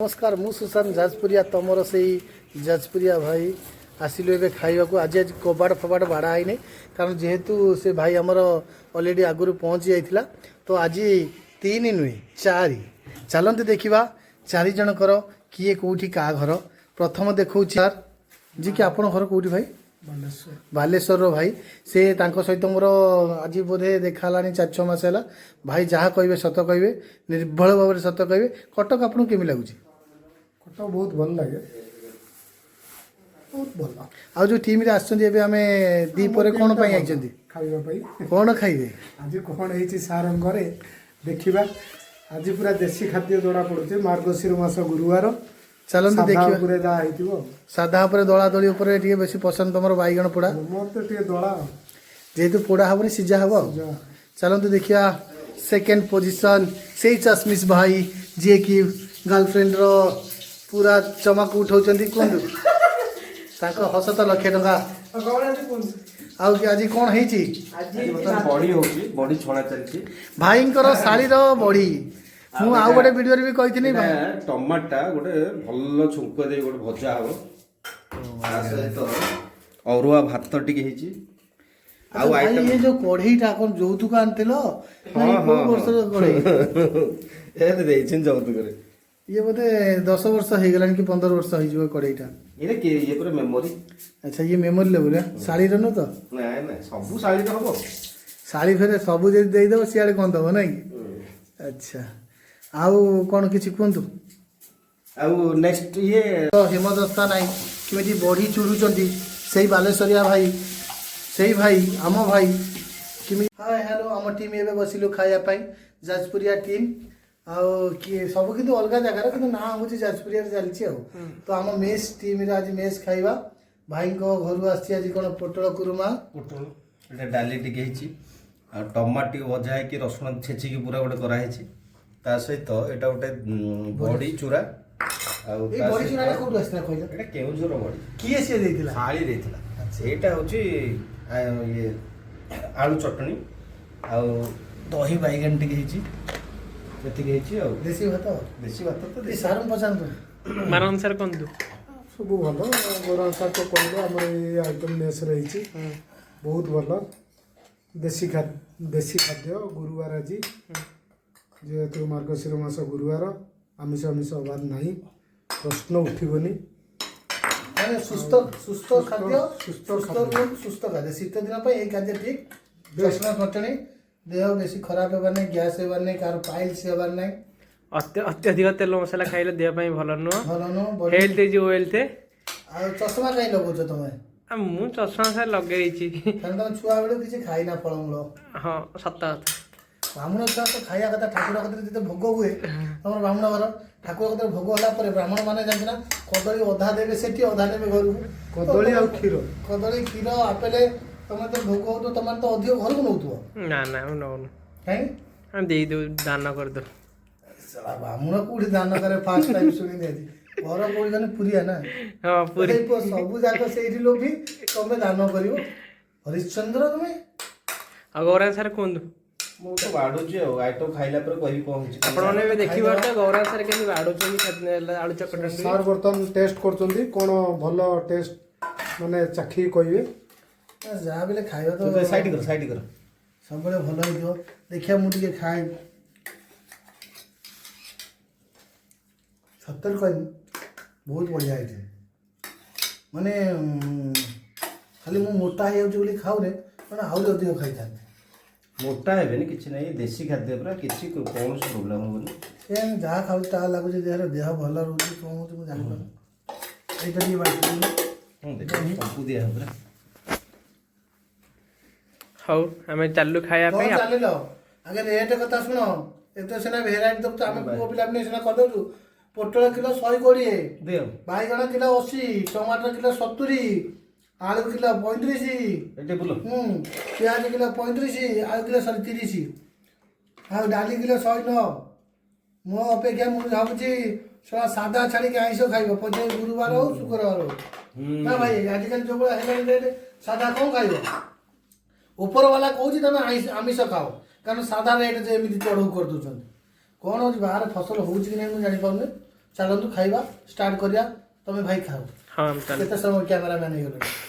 नमस्कार मु सुशांत जाजपुरिया तुमर से जाजपुरिया भाई आसिलु ए खाइबा आज आज कबाड़ फबाड़ बाड़ा है कारण जेहेतु से भाई आमर अलरेडी आगुरी पहुँची जाइला तो आज 3 नुहे 4 चलते देखा 4 जनकर किए कौटी का घर प्रथम देखा सर जी कि आप घर कौटी भाई बालेश्वर भाई से सहित मोर आज बोधे देखाला 4-6 मास है भाई जहाँ कहे सत कहे निर्भल भाव में सत कहे कटक आपको केमी लगुच कटक बहुत भल लगे बहुत भल आ जो टीम रे आछन आम दीपर कौन आई खाइबा कौन खाइबे आज कौन है सार घरे देखा आज पूरा देसी खाद्य जड़ा पड़ुचे मार्गशीर मास गुरुवार चलते देखिए साधा उपर दला दली उपर बेस पसंद तुम बैगण पोड़ा मोर तो दला जेहेतु पोड़ा हम सीझा हम चलते देखिया सेकेंड पोजिशन से चश्मिश भाई जी कि गर्लफ्रेंड रो पूरा चमक उठाऊँ कहतु हस तो 1,00,000 टंका आज कौन है भाई शाढ़ी बड़ी मु आउ गोटे वीडियो रे भी कहिथिनी टमाटा गोटे भल छुंक दे गोटे भजा हबो आ सहित अरुआ भात टिके हिची आउ आइटम ये जो कढ़ईटा कोन जौतुक आनतिलो को वर्ष रो कढ़ई ए देइछिन जौतुक रे ये बोधे 10 वर्ष हो गलान कि 15 वर्ष हो जिवो कढ़ईटा ये पूरा मेमोरी अच्छा ये मेमोरी लेवल है साड़ी रनो तो नहीं नहीं सब साड़ी रे हबो साड़ी फेरे सब जे देई दबो सियाडे कोन दबो नै अच्छा आउ कौन किसी कहतु नेक्स्ट ये तो हेमदस्ता नाई कि बढ़ी चुड़ुंट से बालेश्वरिया भाई से भाई आम भाई कि हाय हेलो आम टीम एवं बसिलु खायापी जाजपुरिया टीम सब कि अलग जगार कि ना हूँ जाजपुरिया चलती तो आम मेस टीम आज मेस खाइबा भाई घर आज कौन पोटल कुरुमा पोटल डाली टिके टमाटी भजा है रसुण छेचिकी पूरा गोटे कराई ता सहित एटा गोटे बड़ी चूरा केउझर बड़ी किए सी देइतिला थाली देइतिला एटा होची ये आलू चटनी आ दही बैगन टिके हिची एतिके हिची आ देसी भात तो देसी सारम पसंद मारन सर कोन दु सब भल गोरा सार तो कहलो हमर ये आइटम मेस रही बहुत भल देसी खाद्य गुरुवार आज जेहेतु मार्गशीर मास गुरुवार आमिष अभाव नहीं प्रश्न उठबनी सुस्थ सुस्थ खाद्य सुस्थ खाद्य शीत दिन पर खाद्य ठीक रसुण चटनी देह बेसी खराब होबार नहीं गैस होबार नहीं कार पाइल्स होबार नहीं अत्यधिक तेल मसला खाइले देह ପାଇଁ ଭଲ ନୁହ हेल्थ इज वेल्थ आ चश्मा कहीं लगौछ तमे मु चश्मा से लगेइछि कारण तुम छुआ बेलू किसी खाइना फलमूल हां सत्ता ब्राह्मण छुआ तो खाइया कथा ठाकुर कथरे जिते भोग हुए तुम ब्राह्मण घर ठाकुर कथरे भोग होला पर ब्राह्मण माने जानना कदली अधा देवे सेठी अधा देवे घर कदली आ कदली क्षीर आपेले तुम तो भोग हो तो तुम तो अधिक घर को नौथुओ ना ना हम नौन कहीं हम दे दो दान कर दो साला ब्राह्मण कोठी दान करे फर्स्ट टाइम सुनी दे घर कोठी जाने पुरिया ना हां पूरी सब जाक सेठी लोभी तुम दान करिवो हरिश्चंद्र तुम गौरा सर कोन दु मु तो बाडुची आइटम खाइला पर कहि कोन होची आपण ने देखिबा त गौरा सर केनी बाडुची आलू चकटा सार बर्तन टेस्ट करछंती कोन भलो टेस्ट माने चाखी कहिवे जहाँ बेले खाइबा तो साइड कर सब बेले भल हो देखिया मु टिके खाए सत्तर कह बहुत बढ़िया है माने खाली मु मोटा हो जाऊँ खाऊ रे मैंने आहुरी अधिक खाई था मोटा हेबेनी किछि नै देसी खाद्य पूरा किछि कोन प्रॉब्लम होबनी से जहाँ खाऊ ता लागु देह भल रोची कौन हो जान पार एटा दिए बाटी संपू दिया है पूरा हौ हमें चालू खाया पे चलिलो आगे रेट कथा सुनो एते सेना भेराइटी तो आम पुओ पिला ने सेना कर दउ पोटल किलो 120 दियो बैगण किलो 80 टमाटर किलो 70 आलू किलो 35 एटे बोलो प्याज किलो 35 आलू किलो 30 आ डाली किलो 109 मो अपेक्षा मु भाबुची सादा छाड़ी के आइसो खाइबो पजे गुरुवार हो शुक्रवार हो ना भाई आजकल जो बड़ा हेले सादा कौन खाइबो ऊपर वाला कहूँ तुम आमिष खाओ कारण साधा रेट जो एमती चढ़ऊ कर दूसरी कौन हो बाहर फसल हो कि नहीं मुझे जापारे ଚାଲନ୍ତୁ ଖାଇବା ଷ୍ଟାର୍ଟ କରିବା ତମେ ଭାଇ ଖାଅ ହଁ ଚାଲ କେତେ ସମୟ କ୍ୟାମେରାମ୍ୟାନ୍ ହେଇଗଲେଣି